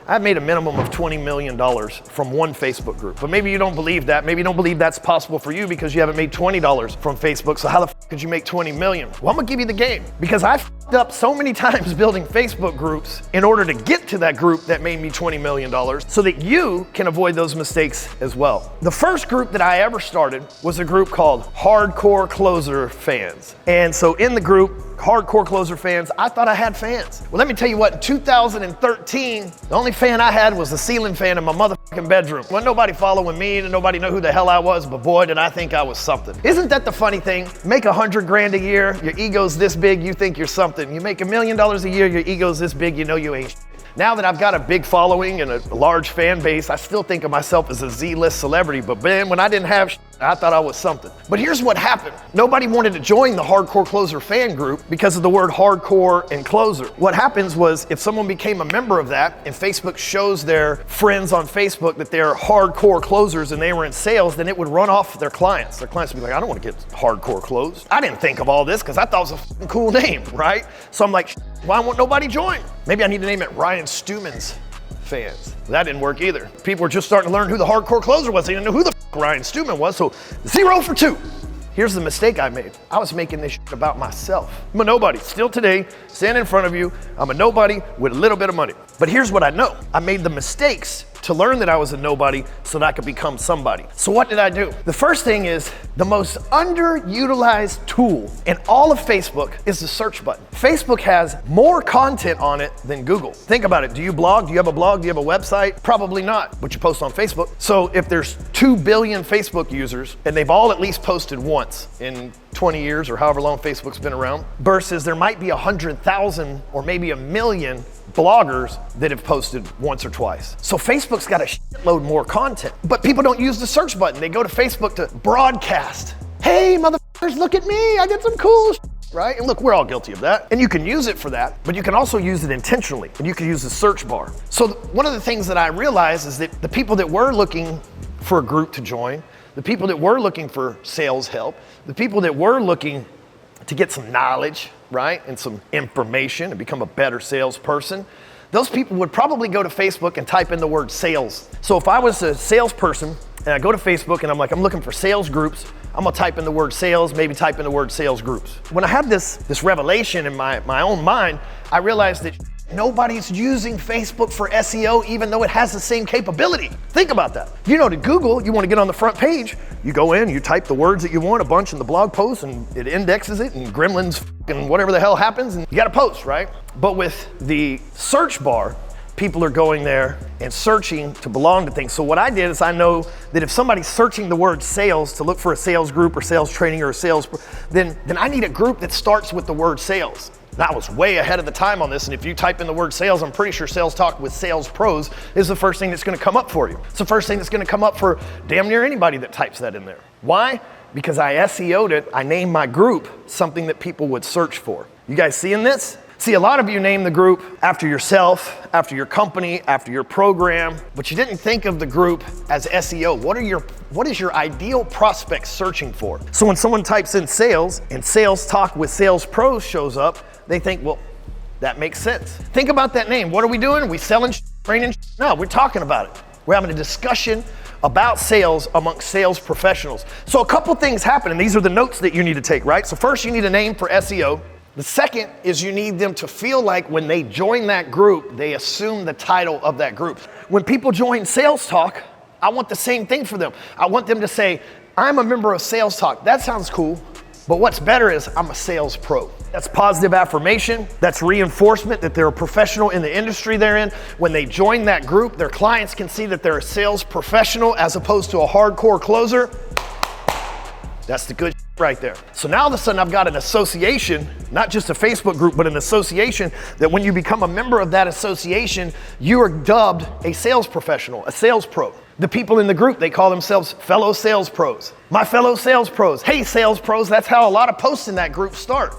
I've made a minimum of $20 million from one Facebook group. But maybe you don't believe that. Maybe you don't believe that's possible for you because you haven't made $20 from Facebook. So how the could you make 20 million? Well, I'm gonna give you the game because I f***ed up so many times building Facebook groups in order to get to that group that made me $20 million so that you can avoid those mistakes as well. The first group that I ever started was a group called Hardcore Closer Fans. And so in the group, Hardcore Closer Fans, I thought I had fans. Well, let me tell you what, in 2013, the only fan I had was the ceiling fan in my motherfucking bedroom. Wasn't nobody following me and nobody knew who the hell I was, but boy, did I think I was something. Isn't that the funny thing? Make $100 grand a year, your ego's this big, you think you're something. You make $1 million a year, your ego's this big, you know you ain't shit. Now that I've got a big following and a large fan base, I still think of myself as a Z-list celebrity, but man, when I didn't have shit, I thought I was something. But here's what happened. Nobody wanted to join the Hardcore Closer fan group because of the word hardcore and closer. What happens was if someone became a member of that and Facebook shows their friends on Facebook that they're hardcore closers and they were in sales, then it would run off their clients. Their clients would be like, I don't want to get hardcore closed. I didn't think of all this because I thought it was a cool name, right? So I'm like, why won't nobody join? Maybe I need to name it Ryan Stewman's Fans. That didn't work either. People were just starting to learn who the hardcore closer was. They didn't know who the Ryan Stewman was, so 0 for 2. Here's the mistake I made. I was making this shit about myself. I'm a nobody. Still today, standing in front of you, I'm a nobody with a little bit of money. But here's what I know. I made the mistakes to learn that I was a nobody so that I could become somebody. So what did I do? The first thing is the most underutilized tool in all of Facebook is the search button. Facebook has more content on it than Google. Think about it. Do you blog? Do you have a blog? Do you have a website? Probably not, but you post on Facebook. So if there's 2 billion Facebook users and they've all at least posted once in 20 years or however long Facebook's been around, versus there might be 100,000 or maybe 1 million bloggers that have posted once or twice. So Facebook's got a shitload more content, but people don't use the search button. They go to Facebook to broadcast. Hey, motherfuckers, look at me. I did some cool shit, right? And look, we're all guilty of that. And you can use it for that, but you can also use it intentionally, and you can use the search bar. So one of the things that I realized is that the people that were looking for a group to join, the people that were looking for sales help, the people that were looking to get some knowledge, right, and some information and become a better salesperson, those people would probably go to Facebook and type in the word sales. So if I was a salesperson and I go to Facebook and I'm like, I'm looking for sales groups, I'm gonna type in the word sales, maybe type in the word sales groups. When I had this revelation in my own mind, I realized that nobody's using Facebook for SEO even though it has the same capability. Think about that. You know, to Google, you want to get on the front page, you go in, you type the words that you want, a bunch in the blog post, and it indexes it, and gremlins and whatever the hell happens, and you got to post, right? But with the search bar, people are going there and searching to belong to things. So what I did is I know that if somebody's searching the word sales to look for a sales group or sales training or a sales, then I need a group that starts with the word sales. Now, I was way ahead of the time on this, and if you type in the word sales, I'm pretty sure Sales Talk with Sales Pros is the first thing that's gonna come up for you. It's the first thing that's gonna come up for damn near anybody that types that in there. Why? Because I SEO'd it, I named my group something that people would search for. You guys seeing this? See, a lot of you name the group after yourself, after your company, after your program, but you didn't think of the group as SEO. What is your ideal prospect searching for? So when someone types in sales and Sales Talk with Sales Pros shows up, they think, well, that makes sense. Think about that name. What are we doing? Are we selling, training? No, we're talking about it. We're having a discussion about sales amongst sales professionals. So a couple things happen, and these are the notes that you need to take, right? So first, you need a name for SEO. The second is you need them to feel like when they join that group, they assume the title of that group. When people join Sales Talk, I want the same thing for them. I want them to say, I'm a member of Sales Talk. That sounds cool, but what's better is I'm a sales pro. That's positive affirmation. That's reinforcement that they're a professional in the industry they're in. When they join that group, their clients can see that they're a sales professional as opposed to a hardcore closer. That's the good right there. So now all of a sudden I've got an association, not just a Facebook group, but an association that when you become a member of that association, you are dubbed a sales professional, a sales pro. The people in the group, they call themselves fellow sales pros. My fellow sales pros. Hey, sales pros. That's how a lot of posts in that group start.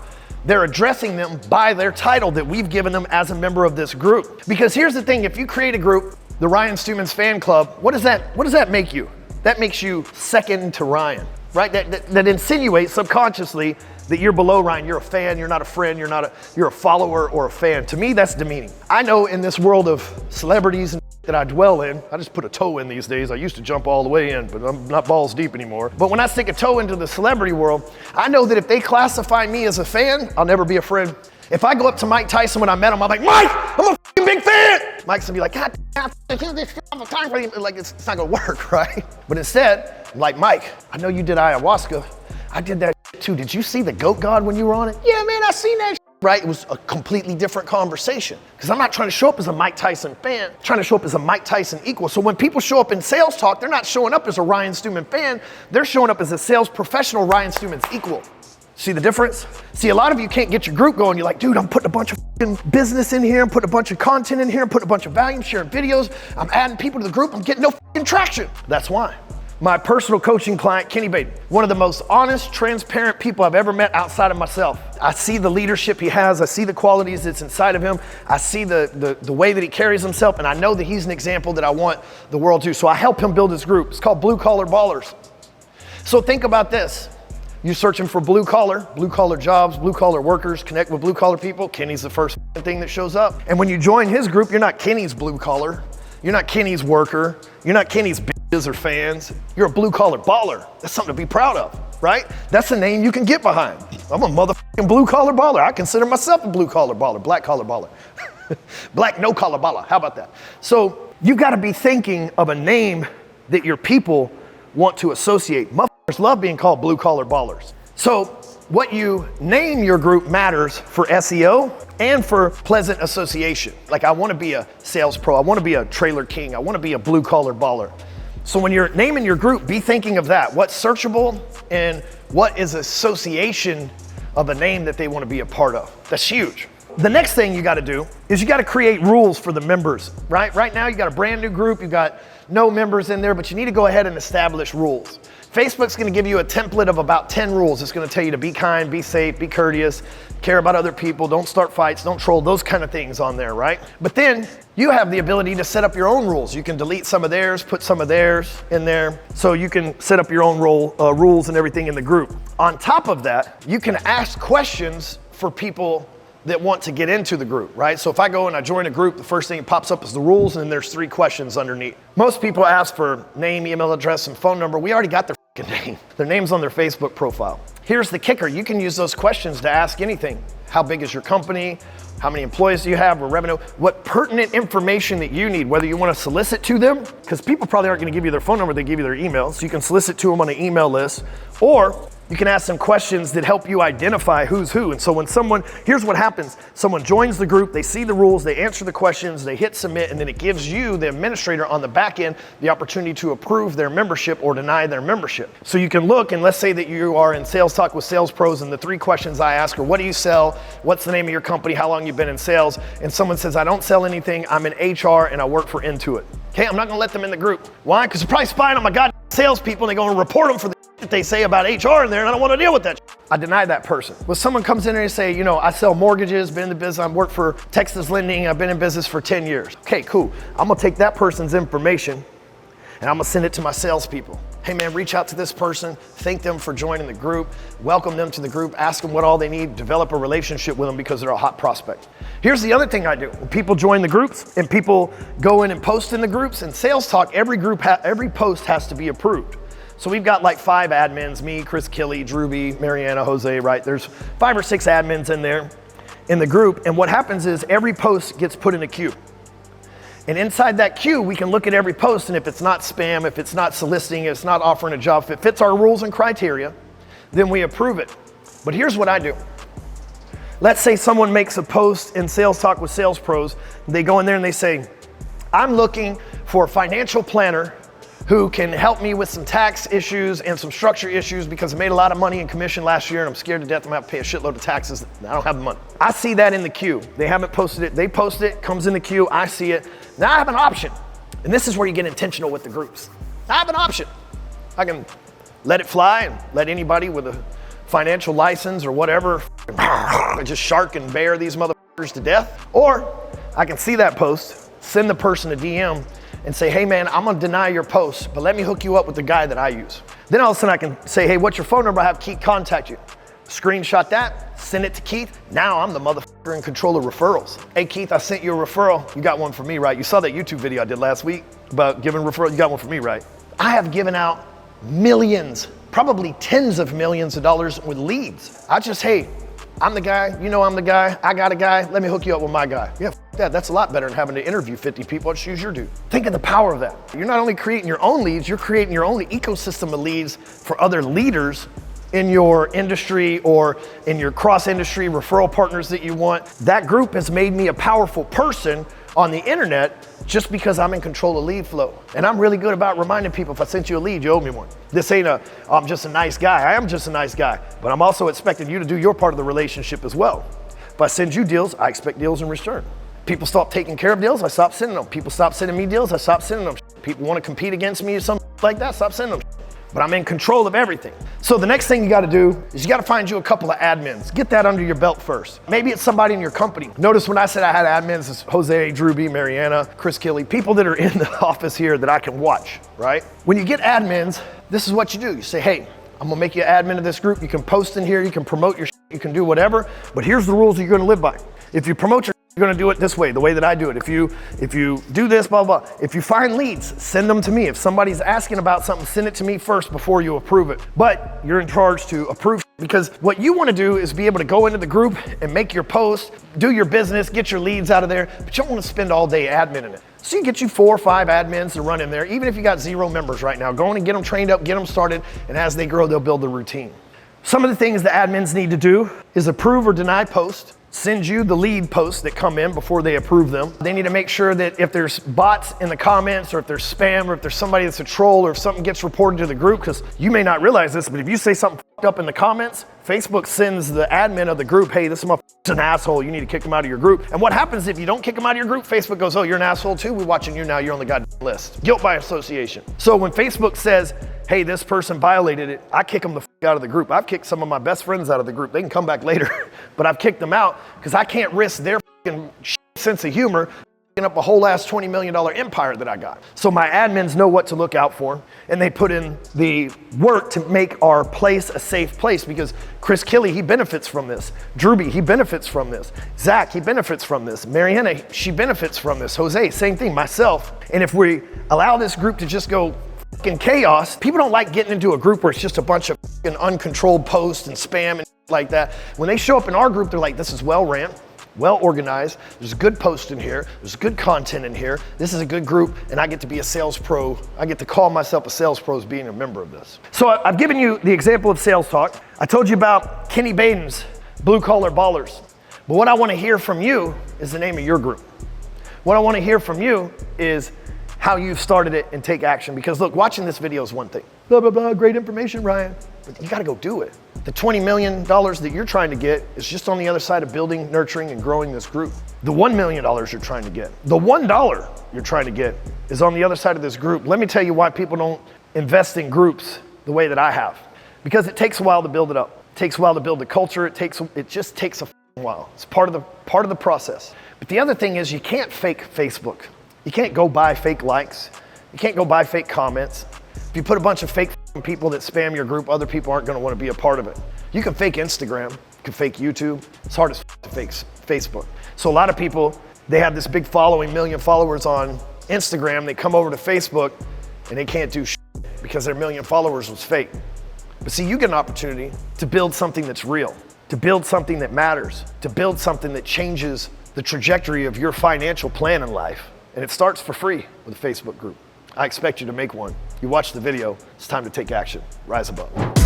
They're addressing them by their title that we've given them as a member of this group. Because here's the thing, if you create a group, the Ryan Stewman's fan club, what does that make you? That makes you second to Ryan, right? That insinuates subconsciously that you're below Ryan. You're a fan, you're not a friend, you're a follower or a fan. To me, that's demeaning. I know in this world of celebrities and that I dwell in, I just put a toe in these days. I used to jump all the way in, but I'm not balls deep anymore. But when I stick a toe into the celebrity world, I know that if they classify me as a fan, I'll never be a friend. If I go up to Mike Tyson when I met him, I'm like, Mike, I'm a f***ing big fan. Mike's gonna be like, God, time for you. Like, it's not gonna work, right? But instead, like, Mike, I know you did ayahuasca. I did that too. Did you see the goat god when you were on it? Yeah, man, I seen that. Right? It was a completely different conversation because I'm not trying to show up as a Mike Tyson fan, I'm trying to show up as a Mike Tyson equal. So when people show up in sales talk, they're not showing up as a Ryan Stewman fan, they're showing up as a sales professional Ryan Stewman's equal. See the difference? See, a lot of you can't get your group going. You're like, dude, I'm putting a bunch of business in here, I'm putting a bunch of content in here, I'm putting a bunch of value, I'm sharing videos, I'm adding people to the group, I'm getting no traction. That's why. My personal coaching client, Kenny Baden, one of the most honest, transparent people I've ever met outside of myself. I see the leadership he has. I see the qualities that's inside of him. I see the way that he carries himself, and I know that he's an example that I want the world to. So I help him build his group. It's called Blue Collar Ballers. So think about this. You're searching for blue collar jobs, blue collar workers, connect with blue collar people. Kenny's the first thing that shows up. And when you join his group, you're not Kenny's blue collar. You're not Kenny's worker. You're not Kenny's bitches or fans. You're a blue collar baller. That's something to be proud of, right? That's a name you can get behind. I'm a motherfucking blue collar baller. I consider myself a blue collar baller, black collar baller. Black no collar baller. How about that? So you got to be thinking of a name that your people want to associate. Motherfuckers love being called blue collar ballers. So what you name your group matters for SEO and for pleasant association. Like, I want to be a sales pro. I want to be a trailer king. I want to be a blue collar baller. So when you're naming your group, be thinking of that. What's searchable and what is association of a name that they want to be a part of. That's huge. The next thing you got to do is you got to create rules for the members, right? Right now you got a brand new group. You got no members in there, but you need to go ahead and establish rules. Facebook's gonna give you a template of about 10 rules. It's gonna tell you to be kind, be safe, be courteous, care about other people, don't start fights, don't troll, those kind of things on there, right? But then you have the ability to set up your own rules. You can delete some of theirs, put some of theirs in there, so you can set up your own rules and everything in the group. On top of that, you can ask questions for people that want to get into the group, right? So if I go and I join a group, the first thing that pops up is the rules, and then there's 3 questions underneath. Most people ask for name, email address, and phone number. We already got their name. Their name's on their Facebook profile. Here's the kicker. You can use those questions to ask anything. How big is your company? How many employees do you have, or revenue? What pertinent information that you need, whether you want to solicit to them, because people probably aren't going to give you their phone number, they give you their email, so you can solicit to them on an email list, or you can ask them questions that help you identify who's who. And so when here's what happens. Someone joins the group, they see the rules, they answer the questions, they hit submit, and then it gives you, the administrator on the back end, the opportunity to approve their membership or deny their membership. So you can look, and let's say that you are in Sales Talk with Sales Pros, and the 3 questions I ask are, what do you sell? What's the name of your company? How long you've been in sales? And someone says, I don't sell anything, I'm in HR, and I work for Intuit. Okay, I'm not gonna let them in the group. Why? Because they're probably spying on my goddamn salespeople, and they're gonna report them for the that they say about HR in there, and I don't want to deal with that. I deny that person. When someone comes in there and say, you know, I sell mortgages, been in the business, I work for Texas Lending, I've been in business for 10 years. Okay, cool. I'm gonna take that person's information and I'm gonna send it to my salespeople. Hey man, reach out to this person, thank them for joining the group, welcome them to the group, ask them what all they need, develop a relationship with them because they're a hot prospect. Here's the other thing I do. When people join the groups and people go in and post in the groups, in Sales Talk, every post has to be approved. So we've got like 5 admins, me, Chris Killy, Drewby, Mariana, Jose, right? There's 5 or 6 admins in there in the group. And what happens is every post gets put in a queue. And inside that queue, we can look at every post, and if it's not spam, if it's not soliciting, if it's not offering a job, if it fits our rules and criteria, then we approve it. But here's what I do. Let's say someone makes a post in Sales Talk with Sales Pros. They go in there and they say, I'm looking for a financial planner who can help me with some tax issues and some structure issues because I made a lot of money in commission last year and I'm scared to death I'm gonna have to pay a shitload of taxes. I don't have the money. I see that in the queue. They haven't posted it. They post it, comes in the queue, I see it. Now I have an option. And this is where you get intentional with the groups. I have an option. I can let it fly and let anybody with a financial license or whatever just shark and bear these motherfuckers to death. Or I can see that post, send the person a DM, and say, hey man, I'm gonna deny your post, but let me hook you up with the guy that I use. Then all of a sudden I can say, hey, what's your phone number? I have Keith contact you. screenshot that, send it to Keith. Now I'm the motherfucker in control of referrals. Hey Keith, I sent you a referral. You got one for me, right? You saw that YouTube video I did last week about giving referrals. You got one for me, right? I have given out millions, probably tens of millions of dollars with leads. Hey, I'm the guy, you know I'm the guy, I got a guy, let me hook you up with my guy. Yeah, that's a lot better than having to interview 50 people. Let's use your dude. Think of the power of that. You're not only creating your own leads, you're creating your own ecosystem of leads for other leaders in your industry or in your cross-industry referral partners that you want. That group has made me a powerful person on the internet just because I'm in control of lead flow. And I'm really good about reminding people, if I sent you a lead, you owe me one. This ain't I'm just a nice guy. I am just a nice guy, but I'm also expecting you to do your part of the relationship as well. If I send you deals, I expect deals in return. People stop taking care of deals, I stop sending them. People stop sending me deals, I stop sending them. People want to compete against me or something like that, stop sending them. But I'm in control of everything. So the next thing you gotta do is you gotta find you a couple of admins. Get that under your belt first. Maybe it's somebody in your company. Notice when I said I had admins, it's Jose, Drew B, Mariana, Chris Kelly, people that are in the office here that I can watch, right? When you get admins, this is what you do. You say, hey, I'm gonna make you an admin of this group. You can post in here, you can promote your you can do whatever, but here's the rules you're gonna live by. If you promote your you're gonna do it this way, the way that I do it. If you do this, blah, blah. If you find leads, send them to me. If somebody's asking about something, send it to me first before you approve it. But you're in charge to approve, because what you wanna do is be able to go into the group and make your post, do your business, get your leads out of there, but you don't wanna spend all day adminning it. So you get you 4 or 5 admins to run in there, even if you got 0 members right now. Go in and get them trained up, get them started, and as they grow, they'll build the routine. Some of the things the admins need to do is approve or deny posts. Send you the lead posts that come in before they approve them. They need to make sure that if there's bots in the comments, or if there's spam, or if there's somebody that's a troll, or if something gets reported to the group, because you may not realize this, but if you say something fucked up in the comments, Facebook sends the admin of the group, hey, this motherfucker's an asshole, you need to kick him out of your group. And what happens if you don't kick him out of your group? Facebook goes, oh, you're an asshole too? We're watching you now, you're on the goddamn list. Guilt by association. So when Facebook says, hey, this person violated it, I kick them the out of the group. I've kicked some of my best friends out of the group. They can come back later, but I've kicked them out because I can't risk their sense of humor up a whole ass $20 million empire that I got. So my admins know what to look out for, and they put in the work to make our place a safe place, because Chris Kelly, he benefits from this. Drewby, he benefits from this. Zach, he benefits from this. Mariana, she benefits from this. Jose, same thing, myself. And if we allow this group to just go in chaos, people don't like getting into a group where it's just a bunch of uncontrolled posts and spam and like that. When they show up in our group, they're like, this is well ran, well organized, there's a good post in here, there's good content in here, this is a good group, and I get to be a sales pro. I get to call myself a sales pro as being a member of this. So I've given you the example of sales talk. I told you about Kenny Baden's Blue Collar Ballers. But what I want to hear from you is the name of your group. What I want to hear from you is how you've started it and take action. Because look, watching this video is one thing. Blah, blah, blah, great information, Ryan. But you gotta go do it. The $20 million that you're trying to get is just on the other side of building, nurturing, and growing this group. The $1 million you're trying to get, the $1 you're trying to get is on the other side of this group. Let me tell you why people don't invest in groups the way that I have. Because it takes a while to build it up. It takes a while to build the culture. It just takes a while. It's part of the process. But the other thing is, you can't fake Facebook. You can't go buy fake likes. You can't go buy fake comments. If you put a bunch of fake people that spam your group, other people aren't gonna wanna be a part of it. You can fake Instagram, you can fake YouTube. It's hard as to fake Facebook. So a lot of people, they have this big following, million followers on Instagram. They come over to Facebook and they can't do shit because their million followers was fake. But see, you get an opportunity to build something that's real, to build something that matters, to build something that changes the trajectory of your financial plan in life. And it starts for free with a Facebook group. I expect you to make one. You watch the video, it's time to take action. Rise above.